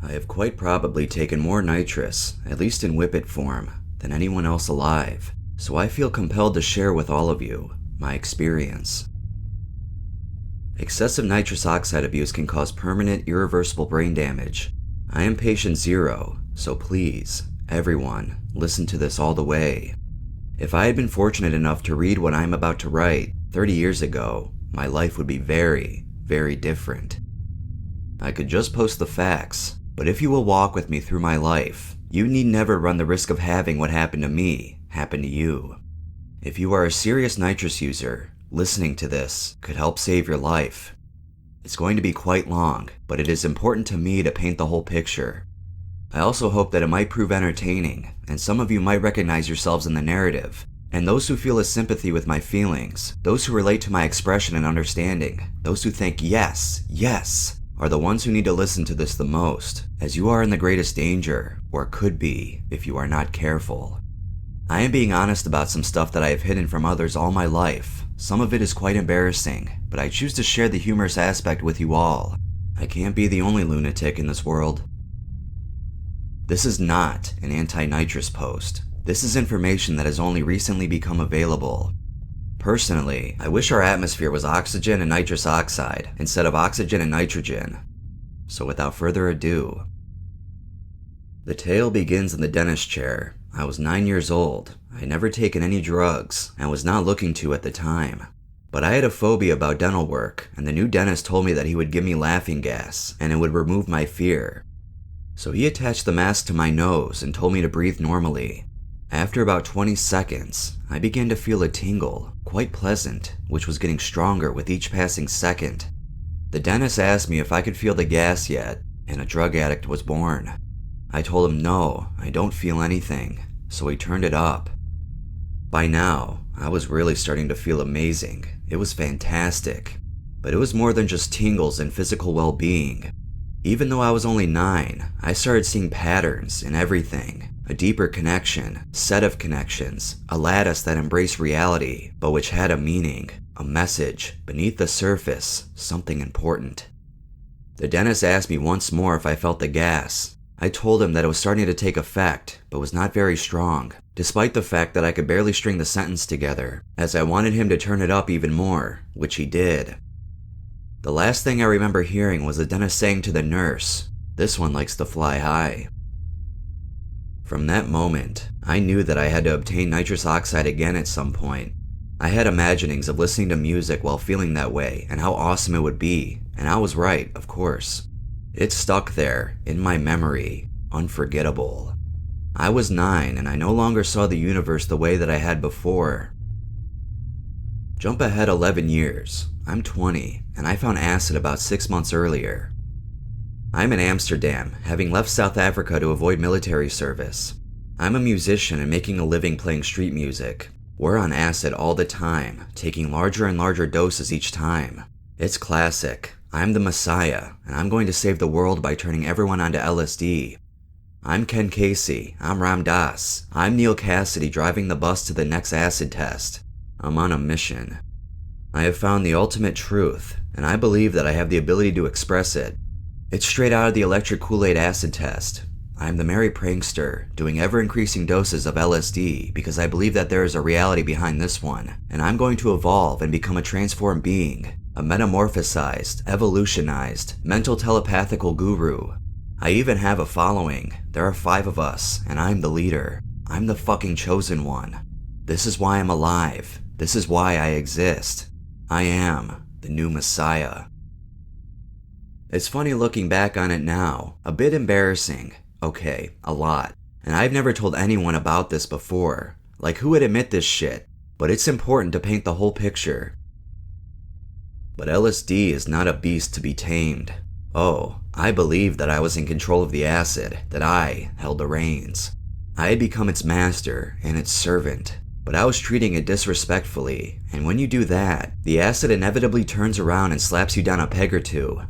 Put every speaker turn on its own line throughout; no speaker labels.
I have quite probably taken more nitrous, at least in whippet form, than anyone else alive, so I feel compelled to share with all of you my experience. Excessive nitrous oxide abuse can cause permanent, irreversible brain damage. I am patient 0, so please, everyone, listen to this all the way. If I had been fortunate enough to read what I am about to write 30 years ago, my life would be very, very different. I could just post the facts, but if you will walk with me through my life, you need never run the risk of having what happened to me happen to you. If you are a serious nitrous user, listening to this could help save your life. It's going to be quite long, but it is important to me to paint the whole picture. I also hope that it might prove entertaining, and some of you might recognize yourselves in the narrative. And those who feel a sympathy with my feelings, those who relate to my expression and understanding, those who think yes, yes, are the ones who need to listen to this the most, as you are in the greatest danger, or could be, if you are not careful. I am being honest about some stuff that I have hidden from others all my life. Some of it is quite embarrassing, but I choose to share the humorous aspect with you all. I can't be the only lunatic in this world. This is not an anti-nitrous post. This is information that has only recently become available. Personally, I wish our atmosphere was oxygen and nitrous oxide instead of oxygen and nitrogen. So without further ado, the tale begins in the dentist chair. I was 9 years old. I had never taken any drugs and was not looking to at the time. But I had a phobia about dental work, and the new dentist told me that he would give me laughing gas and it would remove my fear. So he attached the mask to my nose and told me to breathe normally. After about 20 seconds, I began to feel a tingle, quite pleasant, which was getting stronger with each passing second. The dentist asked me if I could feel the gas yet, and a drug addict was born. I told him no, I don't feel anything, so he turned it up. By now, I was really starting to feel amazing. It was fantastic. But it was more than just tingles and physical well-being. Even though I was only 9, I started seeing patterns in everything. A deeper connection, set of connections, a lattice that embraced reality, but which had a meaning, a message, beneath the surface, something important. The dentist asked me once more if I felt the gas. I told him that it was starting to take effect, but was not very strong, despite the fact that I could barely string the sentence together, as I wanted him to turn it up even more, which he did. The last thing I remember hearing was the dentist saying to the nurse, "This one likes to fly high." From that moment, I knew that I had to obtain nitrous oxide again at some point. I had imaginings of listening to music while feeling that way and how awesome it would be, and I was right, of course. It stuck there, in my memory, unforgettable. I was 9 and I no longer saw the universe the way that I had before. Jump ahead 11 years. I'm 20, and I found acid about 6 months earlier. I'm in Amsterdam, having left South Africa to avoid military service. I'm a musician and making a living playing street music. We're on acid all the time, taking larger and larger doses each time. It's classic. I'm the Messiah, and I'm going to save the world by turning everyone onto LSD. I'm Ken Casey. I'm Ram Dass. I'm Neil Cassidy driving the bus to the next acid test. I'm on a mission. I have found the ultimate truth, and I believe that I have the ability to express it. It's straight out of the electric Kool-Aid acid test. I am the merry prankster, doing ever-increasing doses of LSD because I believe that there is a reality behind this one, and I'm going to evolve and become a transformed being, a metamorphosized, evolutionized, mental telepathical guru. I even have a following. There are 5 of us, and I'm the leader. I'm the fucking chosen one. This is why I'm alive. This is why I exist. I am the new Messiah. It's funny looking back on it now, a bit embarrassing. Okay, a lot. And I've never told anyone about this before. Like, who would admit this shit? But it's important to paint the whole picture. But LSD is not a beast to be tamed. Oh, I believed that I was in control of the acid, that I held the reins. I had become its master and its servant. But I was treating it disrespectfully, and when you do that, the acid inevitably turns around and slaps you down a peg or two.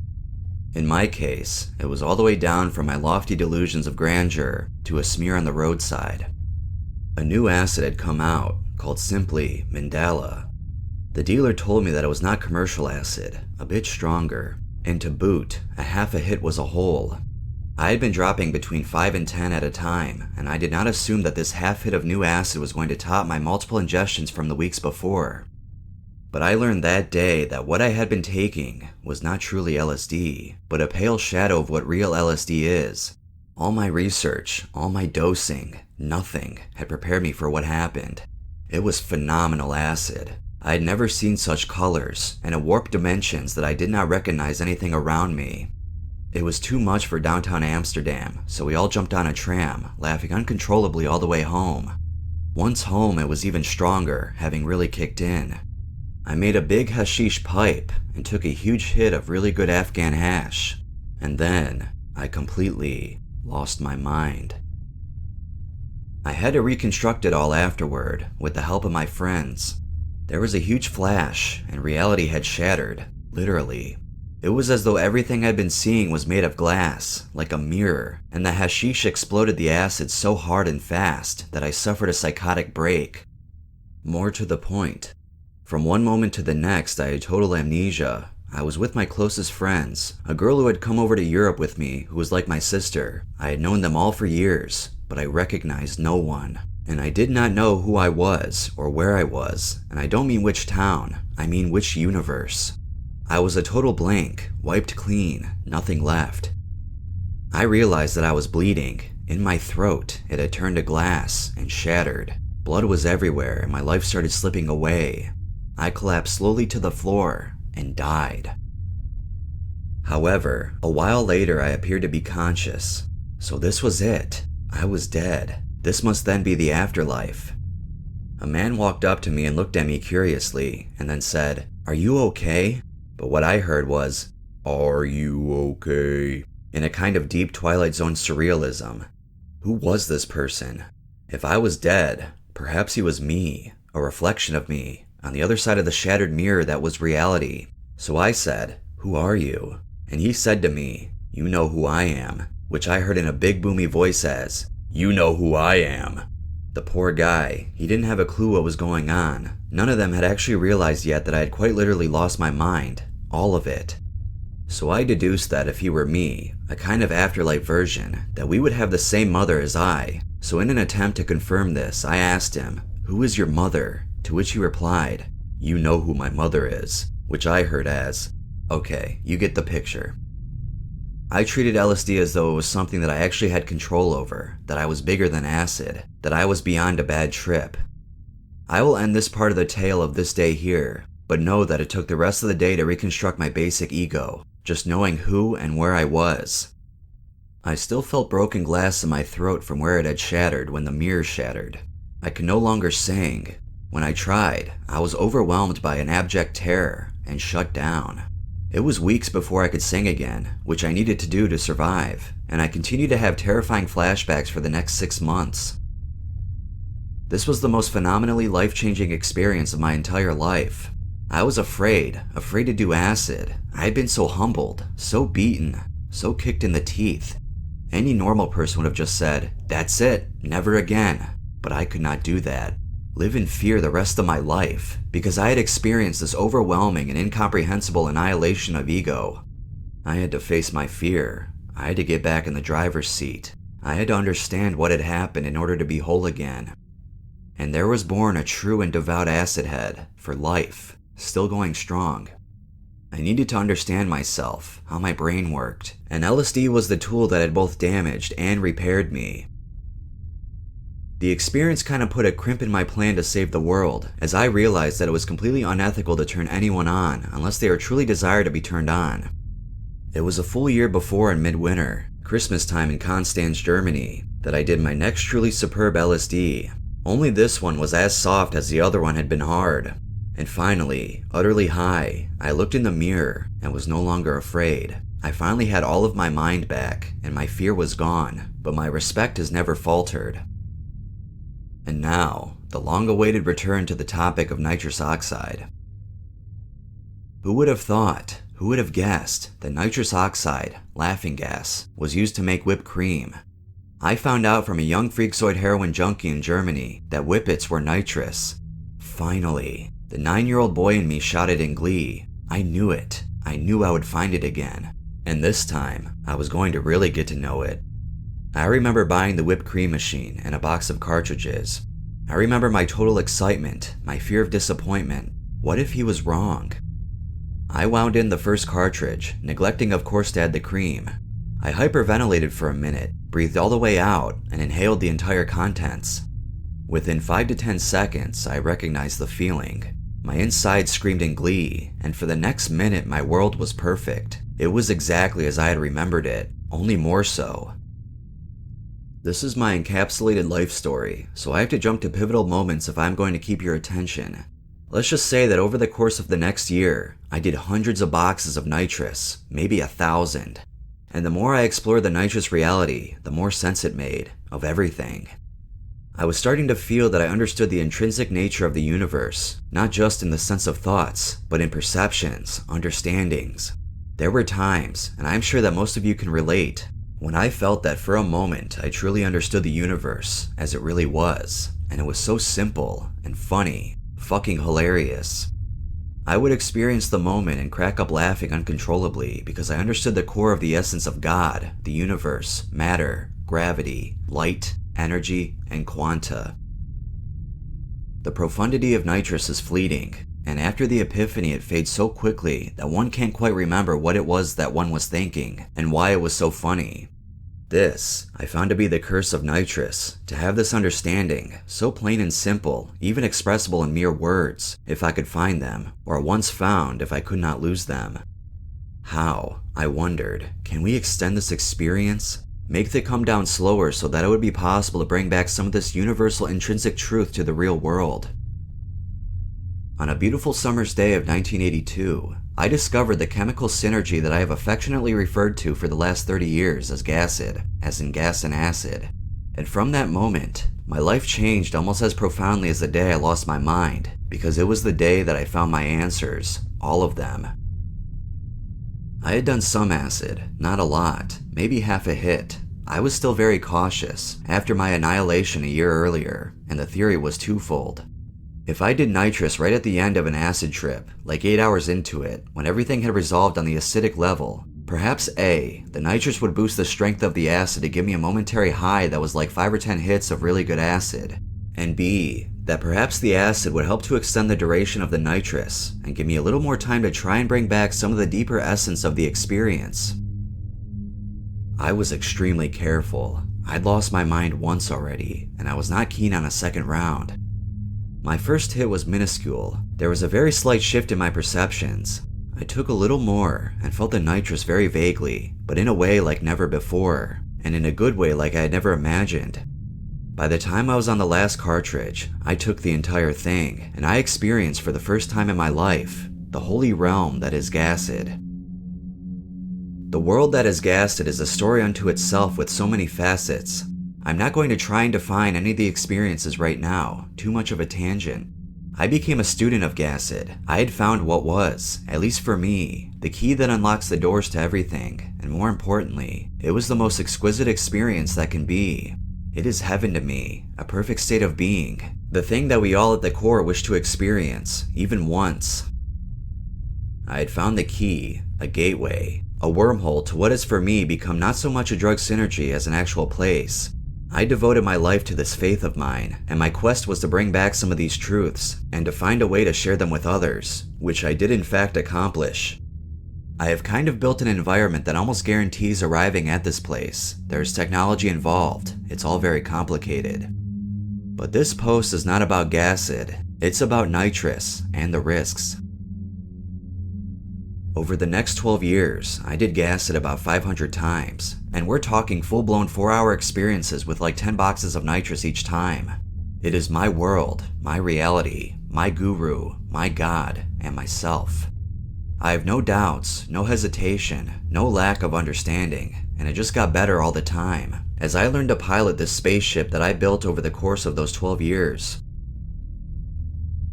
In my case, it was all the way down from my lofty delusions of grandeur to a smear on the roadside. A new acid had come out, called simply Mandala. The dealer told me that it was not commercial acid, a bit stronger, and to boot, a half a hit was a hole. I had been dropping between 5 and 10 at a time, and I did not assume that this half hit of new acid was going to top my multiple ingestions from the weeks before. But I learned that day that what I had been taking was not truly LSD, but a pale shadow of what real LSD is. All my research, all my dosing, nothing had prepared me for what happened. It was phenomenal acid. I had never seen such colors, and it warped dimensions that I did not recognize anything around me. It was too much for downtown Amsterdam, so we all jumped on a tram, laughing uncontrollably all the way home. Once home, it was even stronger, having really kicked in. I made a big hashish pipe and took a huge hit of really good Afghan hash, and then I completely lost my mind. I had to reconstruct it all afterward, with the help of my friends. There was a huge flash, and reality had shattered, literally. It was as though everything I'd been seeing was made of glass, like a mirror, and the hashish exploded the acid so hard and fast that I suffered a psychotic break. More to the point, from one moment to the next, I had total amnesia. I was with my closest friends, a girl who had come over to Europe with me, who was like my sister. I had known them all for years, but I recognized no one. And I did not know who I was, or where I was, and I don't mean which town, I mean which universe. I was a total blank, wiped clean, nothing left. I realized that I was bleeding. In my throat, it had turned to glass and shattered. Blood was everywhere, and my life started slipping away. I collapsed slowly to the floor and died. However, a while later I appeared to be conscious. So this was it. I was dead. This must then be the afterlife. A man walked up to me and looked at me curiously, and then said, "Are you okay?" But what I heard was, "Are you okay?" in a kind of deep Twilight Zone surrealism. Who was this person? If I was dead, perhaps he was me, a reflection of me, on the other side of the shattered mirror that was reality. So I said, "Who are you?" And he said to me, "You know who I am," which I heard in a big boomy voice as, "You know who I am." The poor guy, he didn't have a clue what was going on. None of them had actually realized yet that I had quite literally lost my mind. All of it. So I deduced that if he were me, a kind of afterlife version, that we would have the same mother as I. So in an attempt to confirm this, I asked him, "Who is your mother?" To which he replied, "You know who my mother is," which I heard as, "Okay, you get the picture." I treated LSD as though it was something that I actually had control over, that I was bigger than acid, that I was beyond a bad trip. I will end this part of the tale of this day here, but know that it took the rest of the day to reconstruct my basic ego, just knowing who and where I was. I still felt broken glass in my throat from where it had shattered when the mirror shattered. I could no longer sing. When I tried, I was overwhelmed by an abject terror and shut down. It was weeks before I could sing again, which I needed to do to survive, and I continued to have terrifying flashbacks for the next 6 months. This was the most phenomenally life-changing experience of my entire life. I was afraid to do acid. I had been so humbled, so beaten, so kicked in the teeth. Any normal person would have just said, "That's it, never again." But I could not do that. Live in fear the rest of my life, because I had experienced this overwhelming and incomprehensible annihilation of ego. I had to face my fear. I had to get back in the driver's seat. I had to understand what had happened in order to be whole again. And there was born a true and devout acid head, for life, still going strong. I needed to understand myself, how my brain worked, and LSD was the tool that had both damaged and repaired me. The experience kind of put a crimp in my plan to save the world, as I realized that it was completely unethical to turn anyone on unless they are truly desired to be turned on. It was a full year before in midwinter, Christmas time in Konstanz, Germany, that I did my next truly superb LSD. Only this one was as soft as the other one had been hard. And finally, utterly high, I looked in the mirror and was no longer afraid. I finally had all of my mind back, and my fear was gone, but my respect has never faltered. And now, the long-awaited return to the topic of nitrous oxide. Who would have thought, who would have guessed that nitrous oxide, laughing gas, was used to make whipped cream? I found out from a young freakazoid heroin junkie in Germany that whippets were nitrous. Finally, the 9-year-old boy in me shouted in glee. I knew it. I knew I would find it again. And this time, I was going to really get to know it. I remember buying the whipped cream machine and a box of cartridges. I remember my total excitement, my fear of disappointment. What if he was wrong? I wound in the first cartridge, neglecting of course to add the cream. I hyperventilated for a minute, breathed all the way out, and inhaled the entire contents. Within 5 to 10 seconds, I recognized the feeling. My insides screamed in glee, and for the next minute my world was perfect. It was exactly as I had remembered it, only more so. This is my encapsulated life story, so I have to jump to pivotal moments if I'm going to keep your attention. Let's just say that over the course of the next year, I did hundreds of boxes of nitrous, maybe 1,000. And the more I explored the nitrous reality, the more sense it made, of everything. I was starting to feel that I understood the intrinsic nature of the universe, not just in the sense of thoughts, but in perceptions, understandings. There were times, and I'm sure that most of you can relate, when I felt that for a moment I truly understood the universe as it really was, and it was so simple and funny, fucking hilarious. I would experience the moment and crack up laughing uncontrollably because I understood the core of the essence of God, the universe, matter, gravity, light, energy, and quanta. The profundity of nitrous is fleeting, and after the epiphany it fades so quickly that one can't quite remember what it was that one was thinking and why it was so funny. This, I found to be the curse of nitrous, to have this understanding, so plain and simple, even expressible in mere words, if I could find them, or once found if I could not lose them. How, I wondered, can we extend this experience? Make it come down slower so that it would be possible to bring back some of this universal intrinsic truth to the real world. On a beautiful summer's day of 1982, I discovered the chemical synergy that I have affectionately referred to for the last 30 years as GACID, as in gas and acid. And from that moment, my life changed almost as profoundly as the day I lost my mind, because it was the day that I found my answers, all of them. I had done some acid, not a lot, maybe half a hit. I was still very cautious, after my annihilation a year earlier, and the theory was twofold. If I did nitrous right at the end of an acid trip, like 8 hours into it, when everything had resolved on the acidic level, perhaps A, the nitrous would boost the strength of the acid to give me a momentary high that was like 5 or 10 hits of really good acid, and B, that perhaps the acid would help to extend the duration of the nitrous and give me a little more time to try and bring back some of the deeper essence of the experience. I was extremely careful. I'd lost my mind once already, and I was not keen on a second round. My first hit was minuscule. There was a very slight shift in my perceptions. I took a little more and felt the nitrous very vaguely, but in a way like never before, and in a good way like I had never imagined. By the time I was on the last cartridge, I took the entire thing, and I experienced for the first time in my life, the holy realm that is GACID. The world that is GACID is a story unto itself with so many facets. I'm not going to try and define any of the experiences right now, too much of a tangent. I became a student of GACID. I had found what was, at least for me, the key that unlocks the doors to everything, and more importantly, it was the most exquisite experience that can be. It is heaven to me, a perfect state of being, the thing that we all at the core wish to experience, even once. I had found the key, a gateway, a wormhole to what has for me become not so much a drug synergy as an actual place. I devoted my life to this faith of mine, and my quest was to bring back some of these truths, and to find a way to share them with others, which I did in fact accomplish. I have kind of built an environment that almost guarantees arriving at this place. There's technology involved, it's all very complicated. But this post is not about GACID, it's about nitrous and the risks. Over the next 12 years, I did GACID about 500 times, and we're talking full-blown 4-hour experiences with like 10 boxes of nitrous each time. It is my world, my reality, my guru, my God, and myself. I have no doubts, no hesitation, no lack of understanding, and it just got better all the time, as I learned to pilot this spaceship that I built over the course of those 12 years.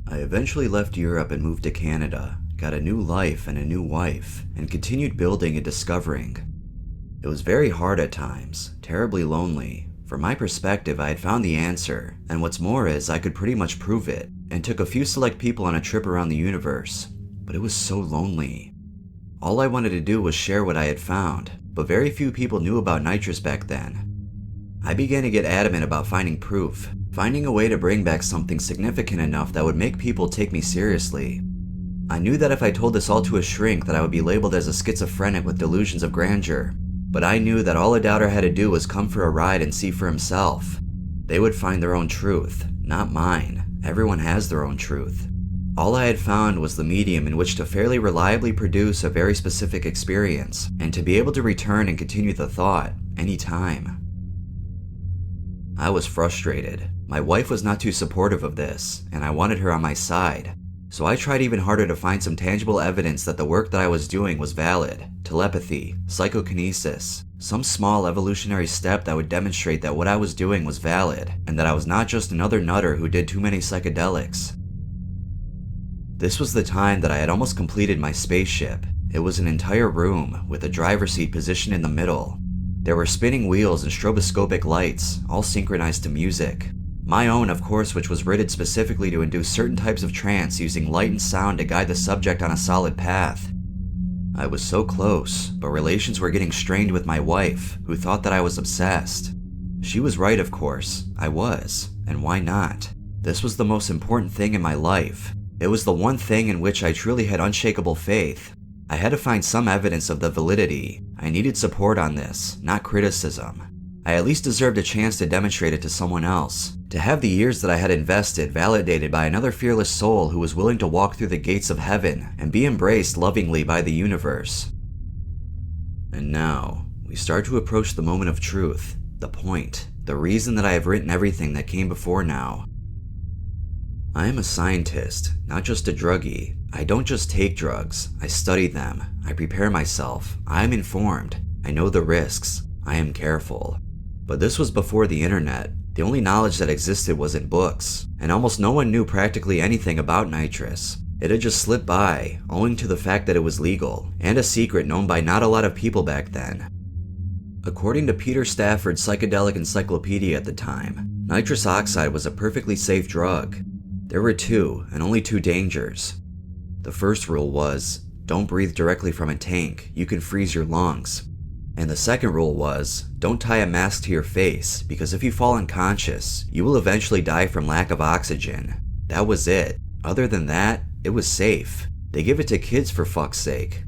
I eventually left Europe and moved to Canada, got a new life and a new wife, and continued building and discovering. It was very hard at times, terribly lonely. From my perspective, I had found the answer, and what's more is I could pretty much prove it, and took a few select people on a trip around the universe, but it was so lonely. All I wanted to do was share what I had found, but very few people knew about nitrous back then. I began to get adamant about finding proof, finding a way to bring back something significant enough that would make people take me seriously. I knew that if I told this all to a shrink that I would be labeled as a schizophrenic with delusions of grandeur, but I knew that all a doubter had to do was come for a ride and see for himself. They would find their own truth, not mine. Everyone has their own truth. All I had found was the medium in which to fairly reliably produce a very specific experience, and to be able to return and continue the thought anytime. I was frustrated. My wife was not too supportive of this, and I wanted her on my side. So I tried even harder to find some tangible evidence that the work that I was doing was valid. Telepathy, psychokinesis, some small evolutionary step that would demonstrate that what I was doing was valid, and that I was not just another nutter who did too many psychedelics. This was the time that I had almost completed my spaceship. It was an entire room, with a driver's seat positioned in the middle. There were spinning wheels and stroboscopic lights, all synchronized to music. My own, of course, which was rated specifically to induce certain types of trance using light and sound to guide the subject on a solid path. I was so close, but relations were getting strained with my wife, who thought that I was obsessed. She was right, of course. I was, and why not? This was the most important thing in my life. It was the one thing in which I truly had unshakable faith. I had to find some evidence of the validity. I needed support on this, not criticism. I at least deserved a chance to demonstrate it to someone else, to have the years that I had invested validated by another fearless soul who was willing to walk through the gates of heaven and be embraced lovingly by the universe. And now, we start to approach the moment of truth, the point, the reason that I have written everything that came before now. I am a scientist, not just a druggie. I don't just take drugs, I study them, I prepare myself, I am informed, I know the risks, I am careful. But this was before the internet. The only knowledge that existed was in books, and almost no one knew practically anything about nitrous. It had just slipped by, owing to the fact that it was legal, and a secret known by not a lot of people back then. According to Peter Stafford's Psychedelic Encyclopedia at the time, nitrous oxide was a perfectly safe drug. There were two, and only two dangers. The first rule was, don't breathe directly from a tank, you can freeze your lungs. And the second rule was, don't tie a mask to your face, because if you fall unconscious, you will eventually die from lack of oxygen. That was it. Other than that, it was safe. They give it to kids for fuck's sake.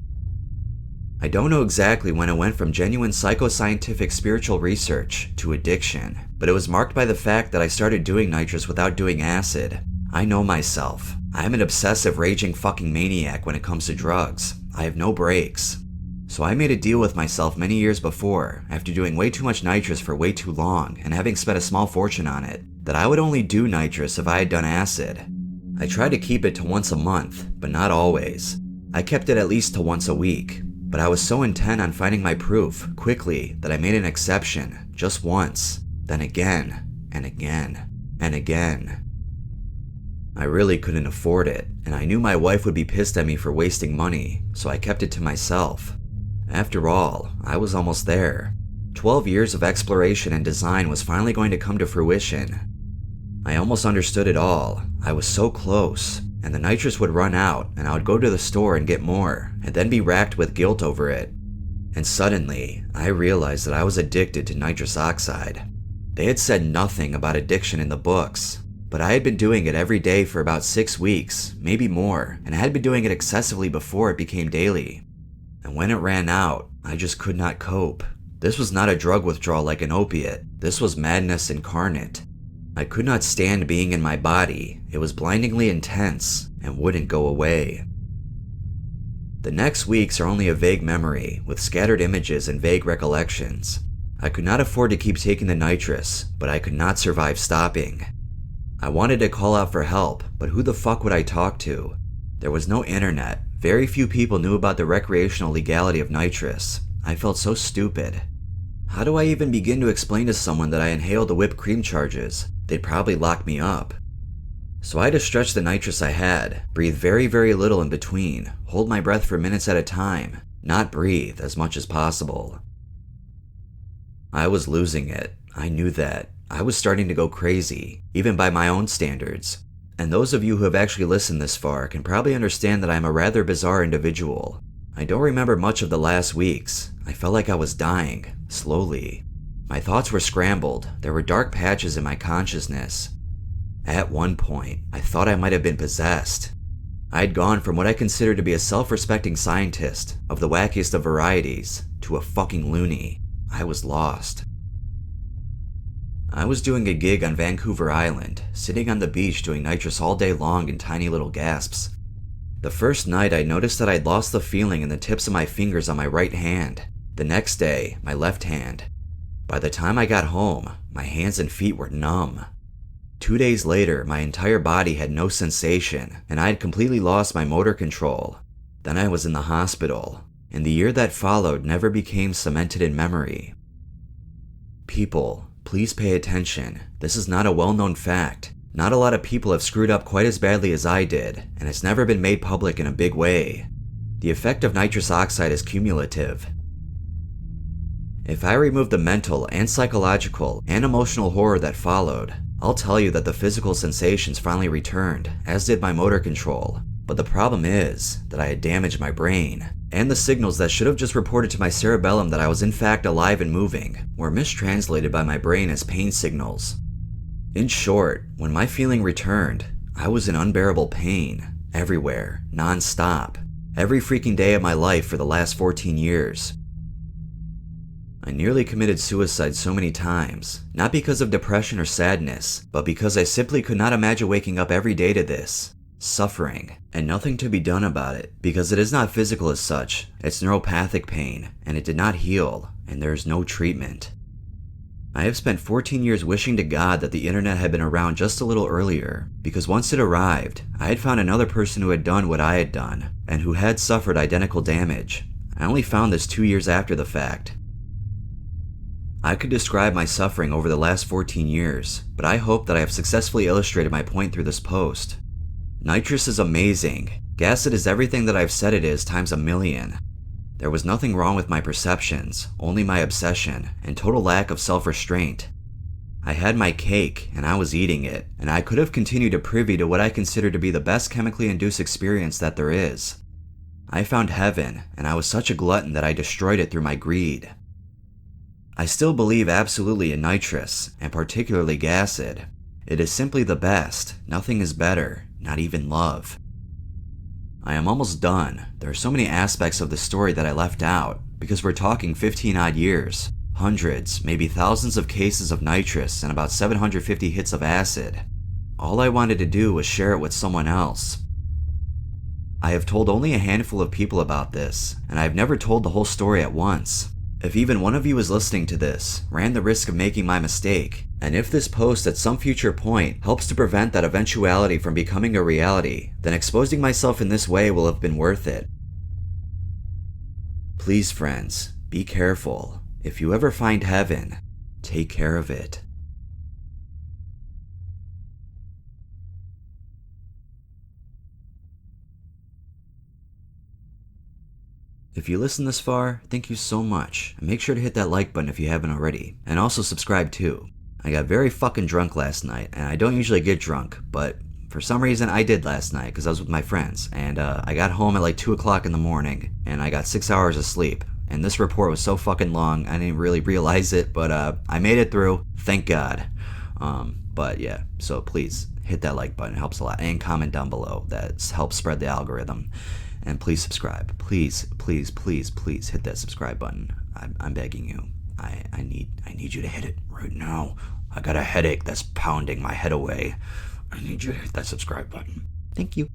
I don't know exactly when it went from genuine psychoscientific spiritual research to addiction, but it was marked by the fact that I started doing nitrous without doing acid. I know myself. I am an obsessive raging fucking maniac when it comes to drugs. I have no breaks. So I made a deal with myself many years before, after doing way too much nitrous for way too long and having spent a small fortune on it, that I would only do nitrous if I had done acid. I tried to keep it to once a month, but not always. I kept it at least to once a week, but I was so intent on finding my proof quickly that I made an exception, just once, then again, and again, and again. I really couldn't afford it, and I knew my wife would be pissed at me for wasting money, so I kept it to myself. After all, I was almost there. 12 years of exploration and design was finally going to come to fruition. I almost understood it all. I was so close, and the nitrous would run out, and I would go to the store and get more, and then be racked with guilt over it. And suddenly, I realized that I was addicted to nitrous oxide. They had said nothing about addiction in the books, but I had been doing it every day for about 6 weeks, maybe more, and I had been doing it excessively before it became daily. And when it ran out, I just could not cope. This was not a drug withdrawal like an opiate. This was madness incarnate. I could not stand being in my body. It was blindingly intense and wouldn't go away. The next weeks are only a vague memory, with scattered images and vague recollections. I could not afford to keep taking the nitrous, but I could not survive stopping. I wanted to call out for help, but who the fuck would I talk to? There was no internet. Very few people knew about the recreational legality of nitrous. I felt so stupid. How do I even begin to explain to someone that I inhaled the whipped cream charges? They'd probably lock me up. So I had to stretch the nitrous I had, breathe very, very little in between, hold my breath for minutes at a time, not breathe as much as possible. I was losing it. I knew that. I was starting to go crazy, even by my own standards. And those of you who have actually listened this far can probably understand that I am a rather bizarre individual. I don't remember much of the last weeks. I felt like I was dying, slowly. My thoughts were scrambled. There were dark patches in my consciousness. At one point, I thought I might have been possessed. I had gone from what I considered to be a self-respecting scientist of the wackiest of varieties to a fucking loony. I was lost. I was doing a gig on Vancouver Island, sitting on the beach doing nitrous all day long in tiny little gasps. The first night I noticed that I'd lost the feeling in the tips of my fingers on my right hand. The next day, my left hand. By the time I got home, my hands and feet were numb. 2 days later, my entire body had no sensation, and I had completely lost my motor control. Then I was in the hospital, and the year that followed never became cemented in memory. People, please pay attention. This is not a well-known fact. Not a lot of people have screwed up quite as badly as I did, and it's never been made public in a big way. The effect of nitrous oxide is cumulative. If I remove the mental and psychological and emotional horror that followed, I'll tell you that the physical sensations finally returned, as did my motor control. But the problem is that I had damaged my brain, and the signals that should have just reported to my cerebellum that I was in fact alive and moving were mistranslated by my brain as pain signals. In short, when my feeling returned, I was in unbearable pain, everywhere, non-stop, every freaking day of my life for the last 14 years. I nearly committed suicide so many times, not because of depression or sadness, but because I simply could not imagine waking up every day to this, suffering, and nothing to be done about it, because it is not physical as such, it's neuropathic pain, and it did not heal, and there is no treatment. I have spent 14 years wishing to God that the internet had been around just a little earlier, because once it arrived, I had found another person who had done what I had done, and who had suffered identical damage. I only found this 2 years after the fact. I could describe my suffering over the last 14 years, but I hope that I have successfully illustrated my point through this post. Nitrous is amazing. Acid is everything that I've said it is times a million. There was nothing wrong with my perceptions, only my obsession, and total lack of self-restraint. I had my cake, and I was eating it, and I could have continued to privy to what I consider to be the best chemically induced experience that there is. I found heaven, and I was such a glutton that I destroyed it through my greed. I still believe absolutely in nitrous, and particularly acid. It is simply the best. Nothing is better, not even love. I am almost done. There are so many aspects of the story that I left out, because we're talking 15 odd years, hundreds, maybe thousands of cases of nitrous, and about 750 hits of acid. All I wanted to do was share it with someone else. I have told only a handful of people about this, and I have never told the whole story at once. If even one of you is listening to this, ran the risk of making my mistake, and if this post at some future point helps to prevent that eventuality from becoming a reality, then exposing myself in this way will have been worth it. Please, friends, be careful. If you ever find heaven, take care of it. If you listened this far, thank you so much, and make sure to hit that like button if you haven't already, and also subscribe too. I got very fucking drunk last night, and I don't usually get drunk, but for some reason I did last night because I was with my friends, and I got home at like 2 o'clock in the morning, and I got 6 hours of sleep, and this report was so fucking long, I didn't really realize it, but I made it through, thank God. But yeah, so please hit that like button, it helps a lot, and comment down below, that helps spread the algorithm. And please subscribe. Please, please, please, please hit that subscribe button. I'm begging you. I need you to hit it right now. I got a headache that's pounding my head away. I need you to hit that subscribe button. Thank you.